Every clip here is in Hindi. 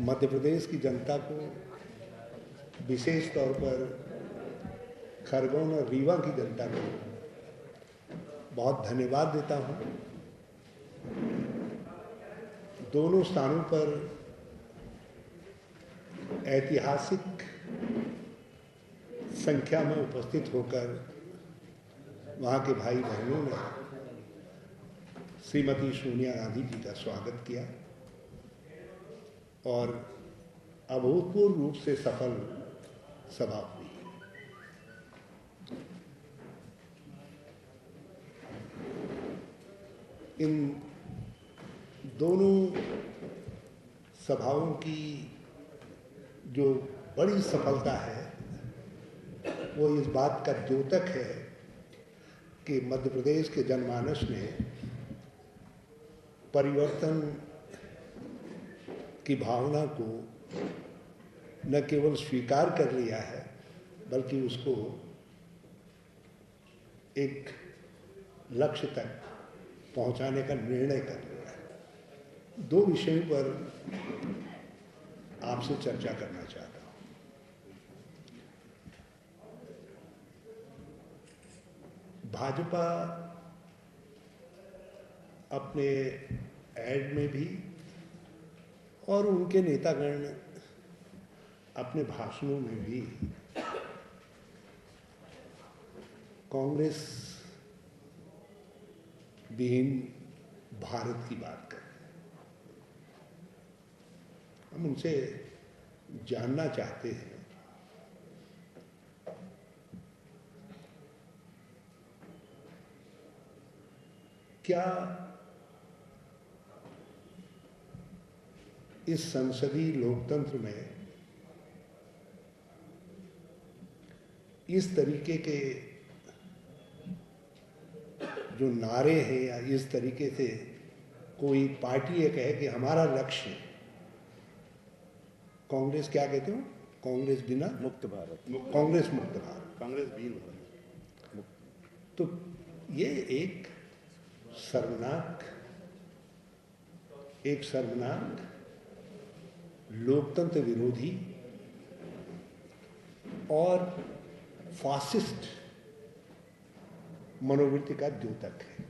मध्य प्रदेश की जनता को, विशेष तौर पर खरगोन और रीवा की जनता को बहुत धन्यवाद देता हूँ। दोनों स्थानों पर ऐतिहासिक संख्या में उपस्थित होकर वहाँ के भाई बहनों ने श्रीमती सोनिया गांधी जी का स्वागत किया और अभूतपूर्व रूप से सफल सभा हुई। इन दोनों सभाओं की जो बड़ी सफलता है वो इस बात का द्योतक है कि मध्य प्रदेश के जनमानस ने परिवर्तन की भावना को न केवल स्वीकार कर लिया है बल्कि उसको एक लक्ष्य तक पहुंचाने का निर्णय कर लिया है। दो विषयों पर आपसे चर्चा करना चाहता हूं। भाजपा अपने एड में भी और उनके नेतागण अपने भाषणों में भी कांग्रेस विहीन भारत की बात कर रहे हैं। हम उनसे जानना चाहते हैं क्या इस संसदीय लोकतंत्र में इस तरीके के जो नारे हैं या इस तरीके से कोई पार्टी ये कहे कि हमारा लक्ष्य कांग्रेस, क्या कहते हो, कांग्रेस बिना मुक्त भारत, कांग्रेस मुक्त भारत, कांग्रेस विहीन भारत, तो ये एक शर्मनाक लोकतंत्र विरोधी और फासिस्ट मनोवृत्ति का द्योतक है।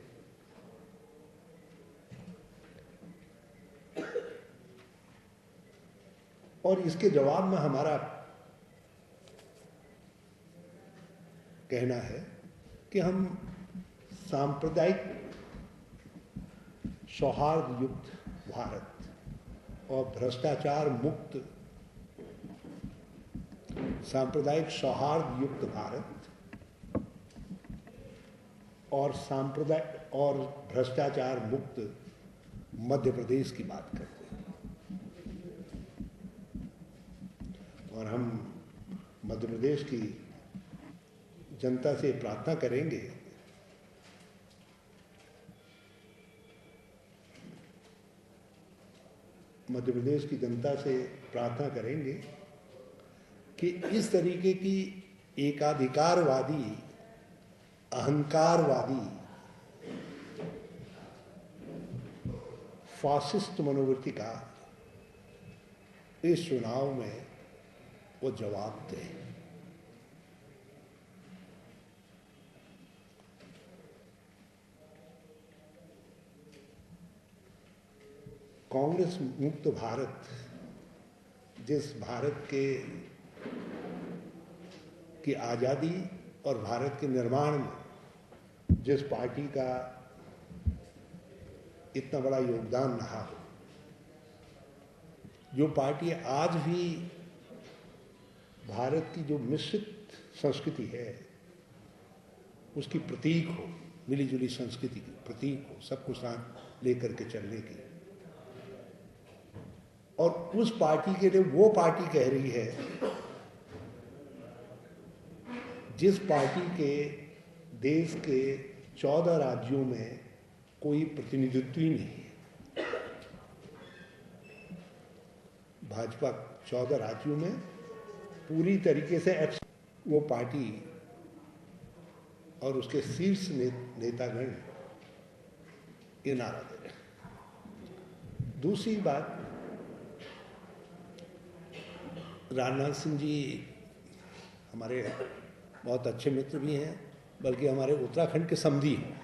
और इसके जवाब में हमारा कहना है कि हम सांप्रदायिक सौहार्द युक्त भारत और भ्रष्टाचार मुक्त, सांप्रदायिक सौहार्द युक्त भारत और भ्रष्टाचार मुक्त मध्य प्रदेश की बात करते हैं। और हम मध्य प्रदेश की जनता से प्रार्थना करेंगे कि इस तरीके की एकाधिकारवादी, अहंकारवादी, फासिस्ट मनोवृत्ति का इस चुनाव में वो जवाब दे। कांग्रेस मुक्त भारत, जिस भारत की आज़ादी और भारत के निर्माण में जिस पार्टी का इतना बड़ा योगदान रहा हो, जो पार्टी आज भी भारत की जो मिश्रित संस्कृति है उसकी प्रतीक हो, मिलीजुली संस्कृति की प्रतीक हो, सबको साथ लेकर के चलने की, और उस पार्टी के लिए वो पार्टी कह रही है जिस पार्टी के देश के 14 राज्यों में कोई प्रतिनिधित्व ही नहीं है। भाजपा 14 राज्यों में पूरी तरीके से वो पार्टी और उसके शीर्ष नेतागण ये नारा दे रहे हैं। दूसरी बात, राजनाथ सिंह जी हमारे बहुत अच्छे मित्र भी हैं, बल्कि हमारे उत्तराखंड के समधी हैं।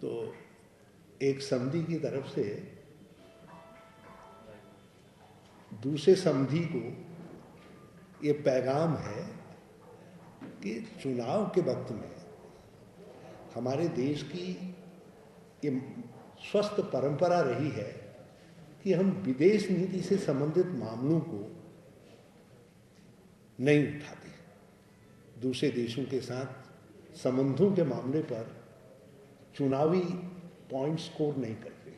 तो एक समधी की तरफ से दूसरे समधी को ये पैगाम है कि चुनाव के वक्त में हमारे देश की ये स्वस्थ परंपरा रही है कि हम विदेश नीति से संबंधित मामलों को नहीं उठाते, दूसरे देशों के साथ संबंधों के मामले पर चुनावी पॉइंट स्कोर नहीं करते,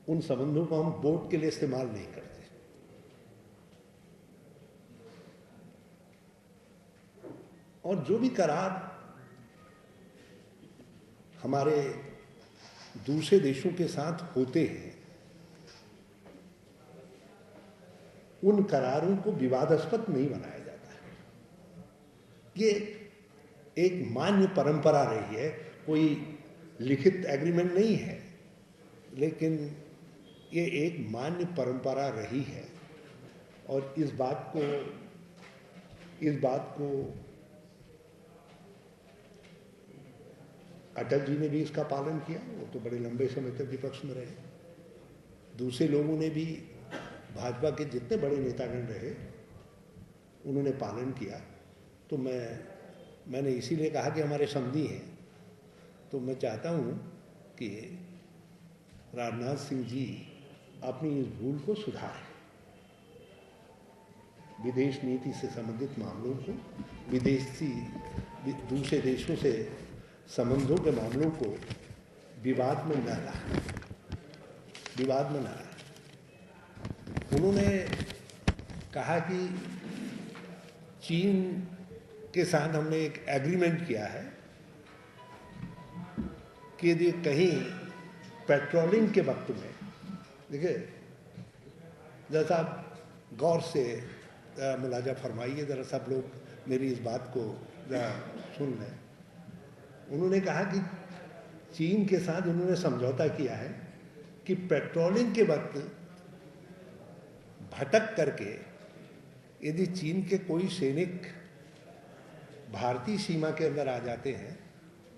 उन संबंधों को हम वोट के लिए इस्तेमाल नहीं करते। और जो भी करार हमारे दूसरे देशों के साथ होते हैं, उन करारों को विवादास्पद नहीं बनाया जाता है। ये एक मान्य परंपरा रही है, कोई लिखित एग्रीमेंट नहीं है, लेकिन ये एक मान्य परंपरा रही है। और इस बात को अटल जी ने भी इसका पालन किया, वो तो बड़े लंबे समय तक विपक्ष में रहे। दूसरे लोगों ने भी, भाजपा के जितने बड़े नेतागण रहे, उन्होंने पालन किया। तो मैंने इसीलिए कहा कि हमारे समधी हैं, तो मैं चाहता हूँ कि राजनाथ सिंह जी अपनी इस भूल को सुधारें, विदेश नीति से संबंधित मामलों को, दूसरे देशों से संबंधों के मामलों को विवाद में न लाए। उन्होंने कहा कि चीन के साथ हमने एक एग्रीमेंट किया है कि यदि कहीं पेट्रोलिंग के वक्त में, देखिए जरा आप गौर से मुलाजा फरमाइए, जरा सब लोग मेरी इस बात को जरा सुन लें। उन्होंने कहा कि चीन के साथ उन्होंने समझौता किया है कि पेट्रोलिंग के वक्त भटक करके यदि चीन के कोई सैनिक भारतीय सीमा के अंदर आ जाते हैं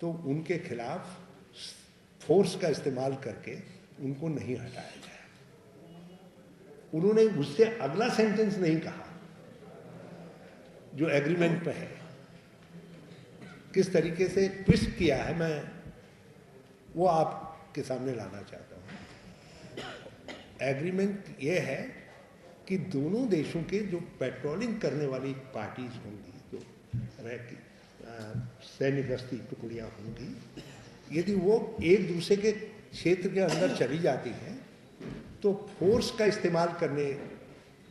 तो उनके खिलाफ फोर्स का इस्तेमाल करके उनको नहीं हटाया जाए। उन्होंने उससे अगला सेंटेंस नहीं कहा जो एग्रीमेंट पे है। किस तरीके से ट्विस्ट किया है, मैं वो आपके सामने लाना चाहता हूँ। एग्रीमेंट ये है कि दोनों देशों के जो पेट्रोलिंग करने वाली पार्टीज होंगी, जो सैन्य गश्ती टुकड़ियाँ होंगी, यदि वो एक दूसरे के क्षेत्र के अंदर चली जाती हैं तो फोर्स का इस्तेमाल करने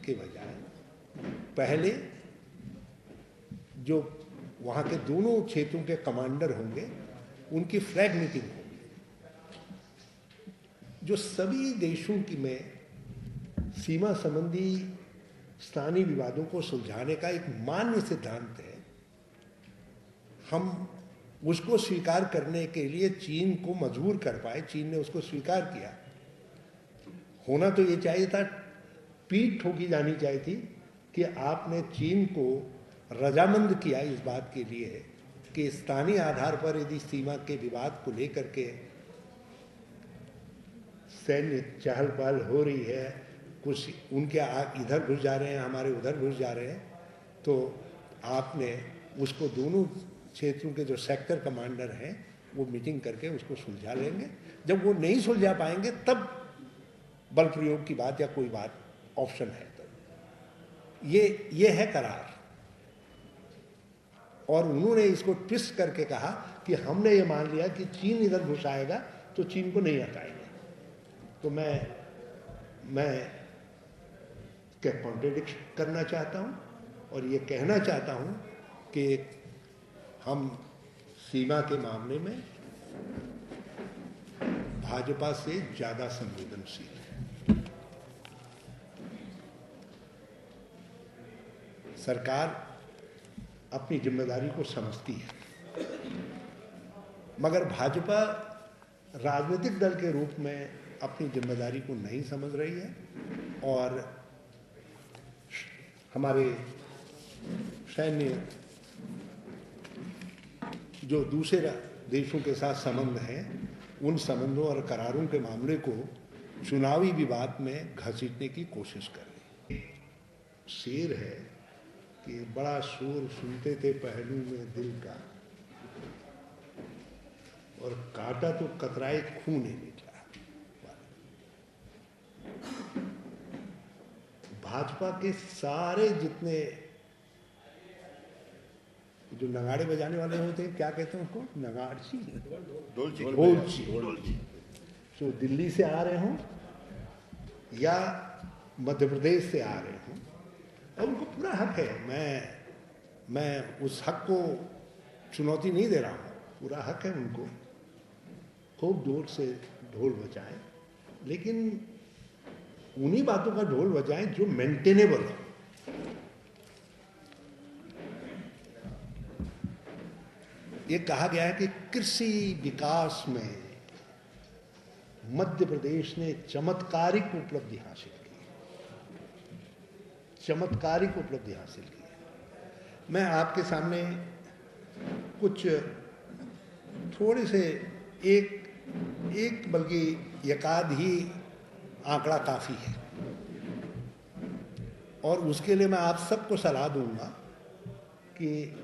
के बजाय पहले जो वहाँ के दोनों क्षेत्रों के कमांडर होंगे, उनकी फ्लैग मीटिंग होगी, जो सभी देशों की में सीमा संबंधी स्थानीय विवादों को सुलझाने का एक मान्य सिद्धांत है। हम उसको स्वीकार करने के लिए चीन को मजबूर कर पाए, चीन ने उसको स्वीकार किया। होना तो ये चाहिए था, पीठ ठोकी जानी चाहिए थी कि आपने चीन को रजामंद किया इस बात के लिए कि स्थानीय आधार पर यदि सीमा के विवाद को लेकर के सैन्य चहल पहल हो रही है, कुछ उनके इधर घुस जा रहे हैं, हमारे उधर घुस जा रहे हैं, तो आपने उसको दोनों क्षेत्रों के जो सेक्टर कमांडर हैं वो मीटिंग करके उसको सुलझा लेंगे। जब वो नहीं सुलझा पाएंगे तब बल प्रयोग की बात या कोई बात ऑप्शन है। तो ये है करार। और उन्होंने इसको ट्विस्ट करके कहा कि हमने ये मान लिया कि चीन इधर घुस आएगा तो चीन को नहीं हटाएंगे। तो मैं क्या कॉन्ट्रडिक्ट करना चाहता हूँ और ये कहना चाहता हूँ कि हम सीमा के मामले में भाजपा से ज़्यादा संवेदनशील हैं। सरकार अपनी जिम्मेदारी को समझती है, मगर भाजपा राजनीतिक दल के रूप में अपनी जिम्मेदारी को नहीं समझ रही है और हमारे सैन्य जो दूसरे देशों के साथ संबंध हैं, उन संबंधों और करारों के मामले को चुनावी विवाद में घसीटने की कोशिश कर रही है। शेर है कि बड़ा शोर सुनते थे पहलू में दिल का, और काटा तो कतराए खून ही निकला। भाजपा के सारे जितने जो नगाड़े बजाने वाले होते हैं, क्या कहते हैं उसको, नगाड़ची, ढोलची, जो दिल्ली से आ रहे हों या मध्य प्रदेश से आ रहे हों, और उनको पूरा हक है। मैं उस हक को चुनौती नहीं दे रहा हूँ, पूरा हक है उनको, खूब जोर से ढोल बजाएं, लेकिन उन्हीं बातों का ढोल बजाएं जो मेंटेनेबल हो। ये कहा गया है कि कृषि विकास में मध्य प्रदेश ने चमत्कारिक उपलब्धि हासिल की, चमत्कारिक उपलब्धि हासिल की। मैं आपके सामने कुछ थोड़े से एक बल्कि एकाध ही आंकड़ा काफी है, और उसके लिए मैं आप सबको सलाह दूंगा कि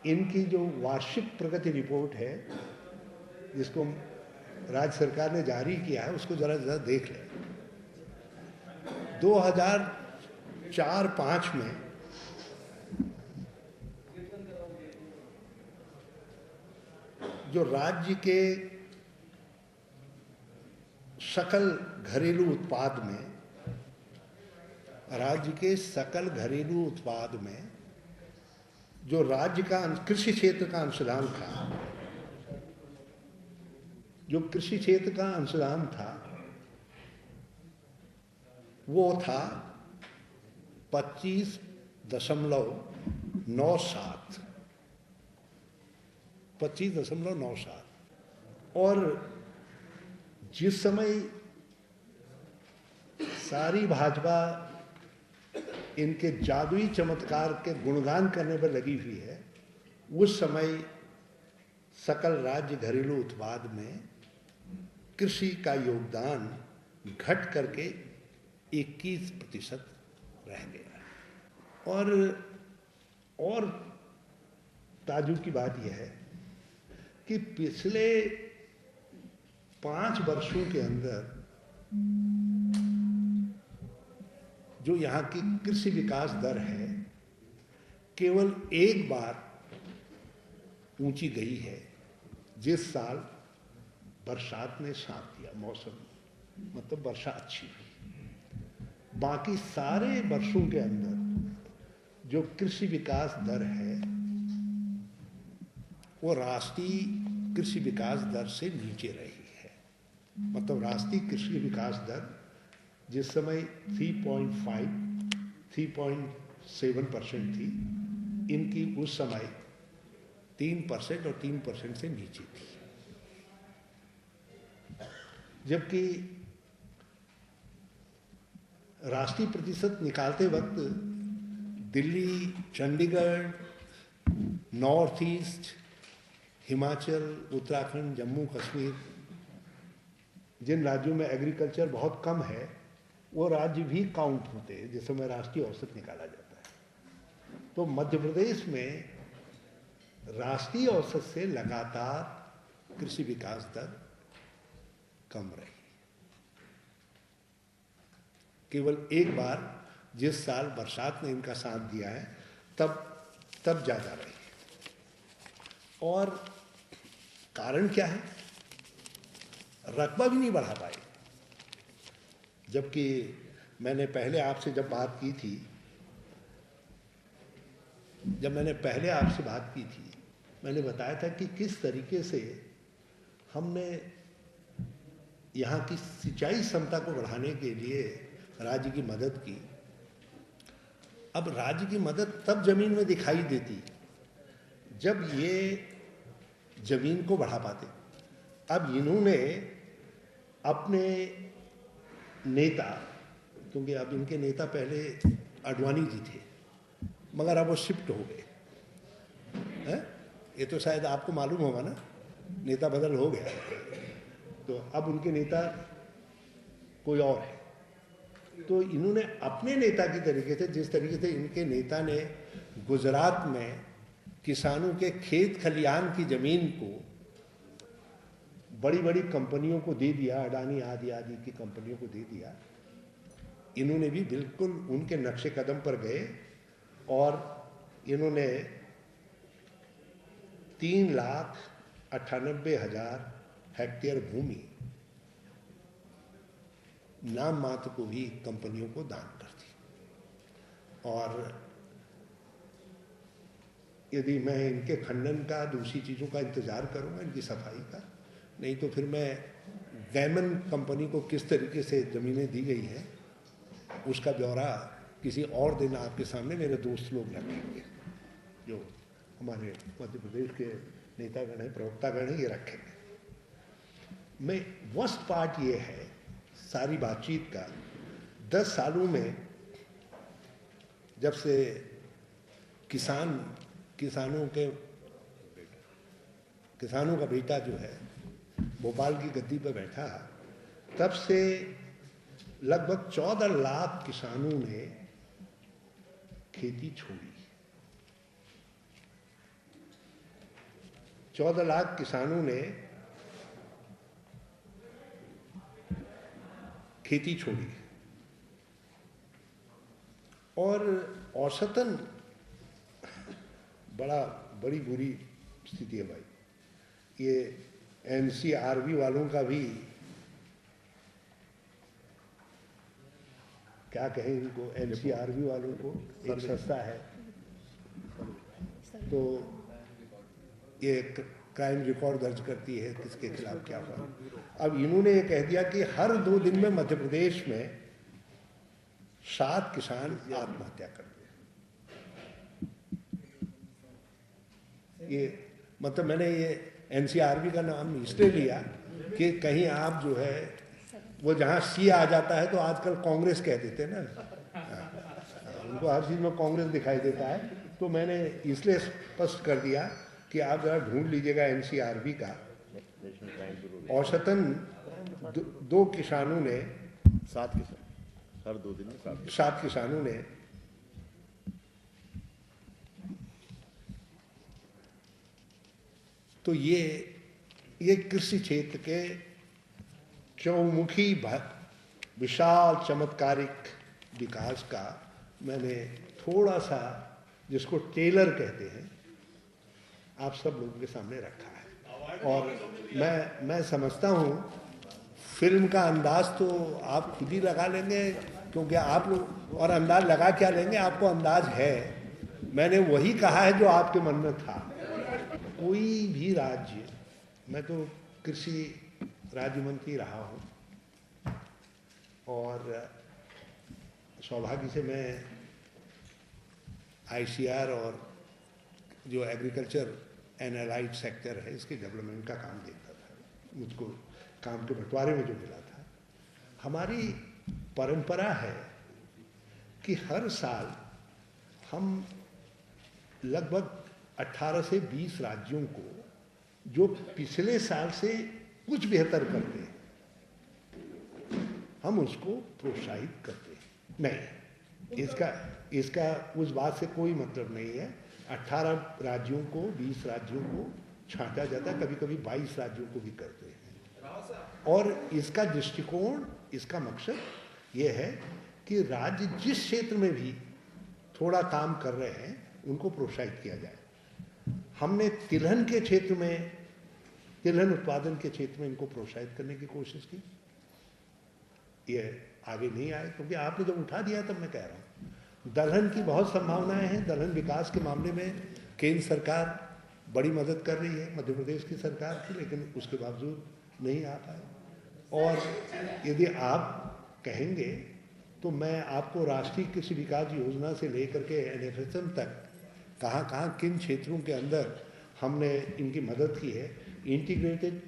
इनकी जो वार्षिक प्रगति रिपोर्ट है, जिसको राज्य सरकार ने जारी किया है, उसको जरा देख लें। 2004-05 में जो राज्य के सकल घरेलू उत्पाद में, राज्य के सकल घरेलू उत्पाद में जो राज्य का कृषि क्षेत्र का अंशदान था, जो कृषि क्षेत्र का अंशदान था, वो था 25.97, 25.97। और जिस समय सारी भाजपा इनके जादुई चमत्कार के गुणगान करने पर लगी हुई है, उस समय सकल राज्य घरेलू उत्पाद में कृषि का योगदान घट करके 21% रह गया। और ताज्जुब की बात यह है कि पिछले 5 वर्षों के अंदर जो यहाँ की कृषि विकास दर है, केवल एक बार ऊंची गई है, जिस साल बरसात ने साथ दिया, मौसम मतलब वर्षा अच्छी हुई। बाकी सारे वर्षों के अंदर जो कृषि विकास दर है, वो राष्ट्रीय कृषि विकास दर से नीचे रही है। मतलब राष्ट्रीय कृषि विकास दर जिस समय 3.7% थी, इनकी उस समय 3% और 3% से नीचे थी। जबकि राष्ट्रीय प्रतिशत निकालते वक्त दिल्ली, चंडीगढ़, नॉर्थ ईस्ट, हिमाचल, उत्तराखंड, जम्मू कश्मीर, जिन राज्यों में एग्रीकल्चर बहुत कम है, वो राज्य भी काउंट होते हैं जिस समय राष्ट्रीय औसत निकाला जाता है। तो मध्य प्रदेश में राष्ट्रीय औसत से लगातार कृषि विकास दर कम रही। केवल एक बार जिस साल बरसात ने इनका साथ दिया है, तब ज्यादा रही। और कारण क्या है? रकबा भी नहीं बढ़ा पाए। जबकि मैंने पहले आपसे जब बात की थी, मैंने बताया था कि किस तरीके से हमने यहाँ की सिंचाई क्षमता को बढ़ाने के लिए राज्य की मदद की। अब राज्य की मदद तब जमीन में दिखाई देती जब ये जमीन को बढ़ा पाते। अब इन्होंने अपने नेता क्योंकि अब इनके नेता पहले आडवाणी जी थे, मगर अब वो शिफ्ट हो गए हैं। ये तो शायद आपको मालूम होगा ना, नेता बदल हो गया, तो अब उनके नेता कोई और है। तो इन्होंने अपने नेता की तरीके से, जिस तरीके से इनके नेता ने गुजरात में किसानों के खेत खलियान की जमीन को बड़ी बड़ी कंपनियों को दे दिया, अडानी आदि आदि की कंपनियों को दे दिया, इन्होंने भी बिल्कुल उनके नक्शे कदम पर गए और इन्होंने 3,98,000 हेक्टेयर भूमि नाम मात्र को भी कंपनियों को दान कर दी। और यदि मैं इनके खंडन का, दूसरी चीज़ों का इंतज़ार करूंगा, इनकी सफाई का, नहीं तो फिर मैं गैमन कंपनी को किस तरीके से ज़मीनें दी गई हैं उसका ब्यौरा किसी और दिन आपके सामने मेरे दोस्त लोग रखेंगे, जो हमारे मध्य प्रदेश के नेतागण हैं, प्रवक्तागण हैं, ये रखेंगे। मैं वर्स्ट पार्ट ये है सारी बातचीत का, 10 सालों में जब से किसानों का बेटा जो है भोपाल की गद्दी पर बैठा, तब से लगभग 14 लाख किसानों ने खेती छोड़ी। 14 लाख किसानों ने खेती छोड़ी और औसतन बड़ी बुरी स्थिति है भाई। ये एनसीआरबी वालों का भी, क्या कहें इनको, एनसीआरबी वालों को एक संस्था है, तो ये क्राइम रिकॉर्ड दर्ज करती है किसके खिलाफ क्या हुआ। अब इन्होंने ये कह दिया कि हर 2 दिन में मध्य प्रदेश में 7 किसान आत्महत्या करते हैं। ये मतलब मैंने ये एनसीआरबी का नाम इसलिए लिया कि कहीं आप जो है वो जहाँ सी आ जाता है तो आजकल कांग्रेस कह देते हैं ना, उनको हर चीज़ में कांग्रेस दिखाई देता है, तो मैंने इसलिए स्पष्ट कर दिया कि आप जरा ढूंढ लीजिएगा एनसीआरबी का। औसतन 2 किसानों ने 7 किसान हर 2 दिन में 7 किसानों ने तो ये कृषि क्षेत्र के चौमुखी विशाल चमत्कारिक विकास का मैंने थोड़ा सा, जिसको टेलर कहते हैं, आप सब लोगों के सामने रखा है। और मैं समझता हूँ फिल्म का अंदाज तो आप खुद ही लगा लेंगे, क्योंकि आप लोग और अंदाज लगा क्या लेंगे, आपको अंदाज है। मैंने वही कहा है जो आपके मन में था। कोई भी राज्य, मैं तो कृषि राज्य मंत्री रहा हूँ और सौभाग्य से मैं आईसीआर और जो एग्रीकल्चर एंड अलाइड सेक्टर है इसके डेवलपमेंट का काम देखता था। मुझको काम के बंटवारे में जो मिला था, हमारी परंपरा है कि हर साल हम लगभग 18 से 20 राज्यों को जो पिछले साल से कुछ बेहतर करते हैं हम उसको प्रोत्साहित करते हैं। नहीं, इसका उस बात से कोई मतलब नहीं है। 18 राज्यों को, 20 राज्यों को छांटा जाता है, कभी कभी 22 राज्यों को भी करते हैं। और इसका दृष्टिकोण, इसका मकसद ये है कि राज्य जिस क्षेत्र में भी थोड़ा काम कर रहे हैं उनको प्रोत्साहित किया जाए। हमने तिलहन के क्षेत्र में, तिलहन उत्पादन के क्षेत्र में इनको प्रोत्साहित करने की कोशिश की, ये आगे नहीं आए, क्योंकि आपने जब उठा दिया तब मैं कह रहा हूँ। दलहन की बहुत संभावनाएं हैं। दलहन विकास के मामले में केंद्र सरकार बड़ी मदद कर रही है, मध्य प्रदेश की सरकार की, लेकिन उसके बावजूद नहीं आ पाए। और यदि आप कहेंगे तो मैं आपको राष्ट्रीय कृषि विकास योजना से लेकर के NFSM तक कहाँ किन क्षेत्रों के अंदर हमने इनकी मदद की है, इंटीग्रेटेड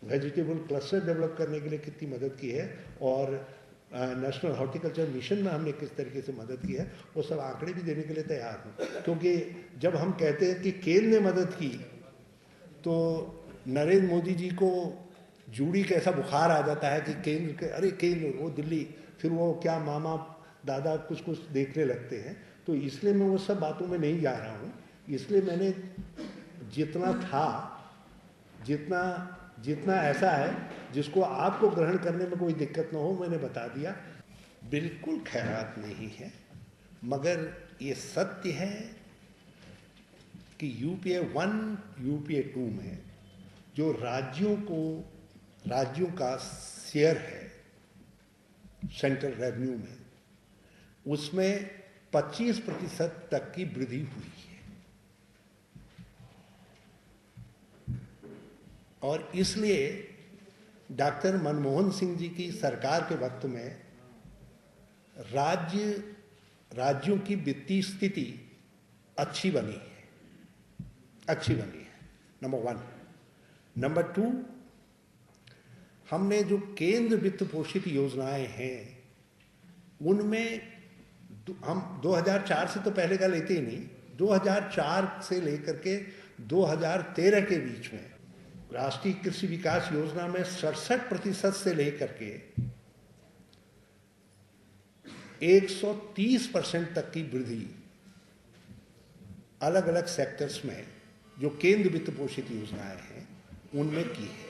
वेजिटेबल क्लस्टर डेवलप करने के लिए कितनी मदद की है, और नेशनल हॉर्टिकल्चर मिशन में हमने किस तरीके से मदद की है, वो सब आंकड़े भी देने के लिए तैयार हूँ। क्योंकि जब हम कहते हैं कि केल ने मदद की, तो नरेंद्र मोदी जी को जूड़ी कैसा बुखार आ जाता है कि केल, अरे केल वो दिल्ली, फिर वो क्या मामा दादा कुछ कुछ देखने लगते हैं। तो इसलिए मैं वो सब बातों में नहीं जा रहा हूँ। इसलिए मैंने जितना था, जितना ऐसा है जिसको आपको ग्रहण करने में कोई दिक्कत ना हो, मैंने बता दिया। बिल्कुल खैरात नहीं है, मगर ये सत्य है कि यूपीए 1, यूपीए 2 में जो राज्यों का शेयर है सेंट्रल रेवेन्यू में, उसमें 25% तक की वृद्धि हुई है। और इसलिए डॉक्टर मनमोहन सिंह जी की सरकार के वक्त में राज्यों की वित्तीय स्थिति अच्छी बनी है, नंबर 1। नंबर 2, हमने जो केंद्र वित्त पोषित योजनाएं हैं, उनमें हम 2004 से तो पहले का लेते ही नहीं, 2004 से लेकर के 2013 के बीच में राष्ट्रीय कृषि विकास योजना में 67% से लेकर के 130% तक की वृद्धि अलग अलग सेक्टर्स में जो केंद्र वित्त पोषित योजनाएं हैं उनमें की है।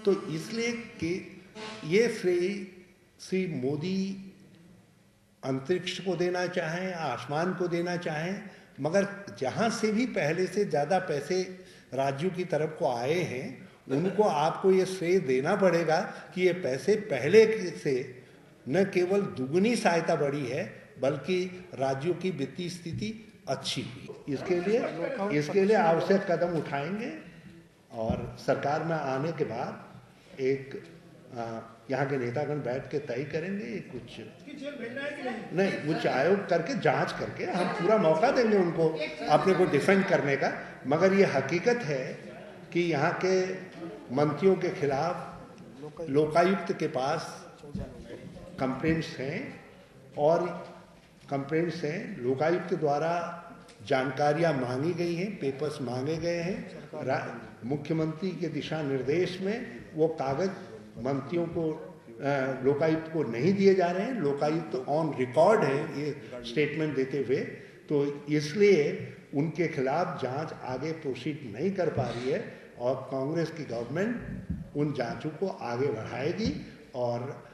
तो इसलिए कि ये श्री मोदी अंतरिक्ष को देना चाहें, आसमान को देना चाहें, मगर जहां से भी पहले से ज्यादा पैसे राज्यों की तरफ को आए हैं, उनको आपको ये श्रेय देना पड़ेगा कि ये पैसे पहले से न केवल दुगनी सहायता बढ़ी है, बल्कि राज्यों की वित्तीय स्थिति अच्छी हुई। इसके लिए आवश्यक कदम उठाएंगे और सरकार में आने के बाद एक यहाँ के नेतागण बैठ के तय करेंगे कुछ नहीं, उच्च आयोग करके जांच करके हम पूरा मौका देंगे उनको अपने को डिफेंड करने का। मगर ये हकीकत है कि यहाँ के मंत्रियों के खिलाफ लोकायुक्त के पास कंप्लेंट्स हैं और लोकायुक्त द्वारा जानकारियां मांगी गई हैं, पेपर्स मांगे गए हैं। मुख्यमंत्री के दिशा निर्देश में वो कागज मंत्रियों को लोकायुक्त को नहीं दिए जा रहे हैं। लोकायुक्त ऑन रिकॉर्ड है ये स्टेटमेंट देते हुए, तो इसलिए उनके खिलाफ जांच आगे प्रोसीड नहीं कर पा रही है और कांग्रेस की गवर्नमेंट उन जांचों को आगे बढ़ाएगी और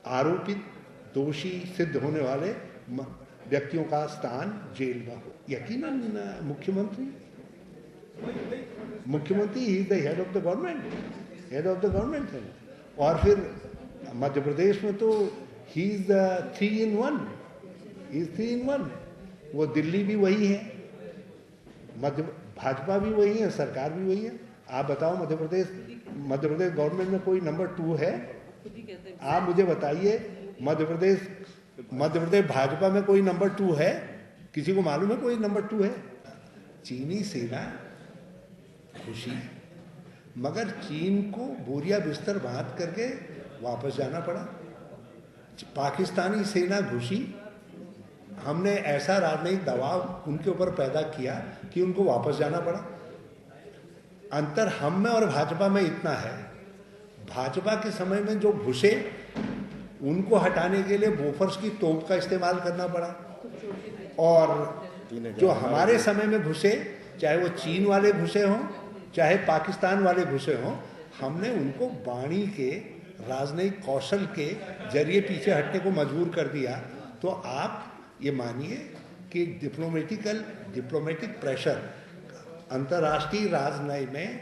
आरोपित दोषी सिद्ध होने वाले व्यक्तियों का स्थान जेल में हो। यकीनन मुख्यमंत्री he is the head of the government है। और फिर मध्य प्रदेश में तो ही इज द 3 in 1। वो दिल्ली भी वही है, भाजपा भी वही है, सरकार भी वही है। आप बताओ मध्य प्रदेश गवर्नमेंट में कोई नंबर 2 है? आप मुझे बताइए, मध्य प्रदेश भाजपा में कोई नंबर 2 है? किसी को मालूम है कोई नंबर 2 है? चीनी सेना खुशी, मगर चीन को बोरिया बिस्तर बांध करके वापस जाना पड़ा। पाकिस्तानी सेना घुसी, हमने ऐसा राजनयिक दबाव उनके ऊपर पैदा किया कि उनको वापस जाना पड़ा। अंतर हम में और भाजपा में इतना है, भाजपा के समय में जो घुसे उनको हटाने के लिए बोफर्स की तोप का इस्तेमाल करना पड़ा, और जो हमारे समय में घुसे, चाहे वो चीन वाले घुसे हों चाहे पाकिस्तान वाले घुसे हों, हमने उनको वाणी के राजनयिक कौशल के जरिए पीछे हटने को मजबूर कर दिया। तो आप ये मानिए कि डिप्लोमेटिक प्रेशर, अंतर्राष्ट्रीय राजनयिक में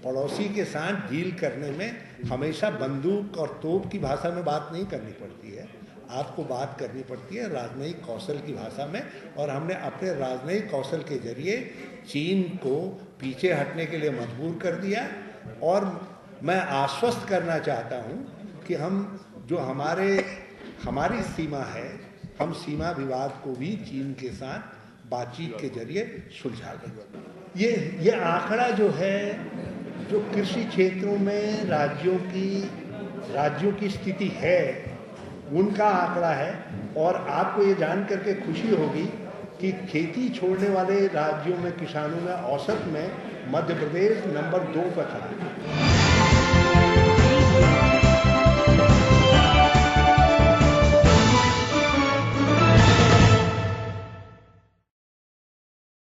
पड़ोसी के साथ डील करने में हमेशा बंदूक और तोप की भाषा में बात नहीं करनी पड़ती है, आपको बात करनी पड़ती है राजनयिक कौशल की भाषा में। और हमने अपने राजनयिक कौशल के जरिए चीन को पीछे हटने के लिए मजबूर कर दिया। और मैं आश्वस्त करना चाहता हूं कि हम जो हमारी सीमा है, हम सीमा विवाद को भी चीन के साथ बातचीत के जरिए सुलझा दें। ये आंकड़ा जो है, जो कृषि क्षेत्रों में राज्यों की स्थिति है, उनका आंकड़ा है। और आपको ये जान करके खुशी होगी कि खेती छोड़ने वाले राज्यों में किसानों में औसत में मध्य प्रदेश नंबर 2 पर खड़ा है।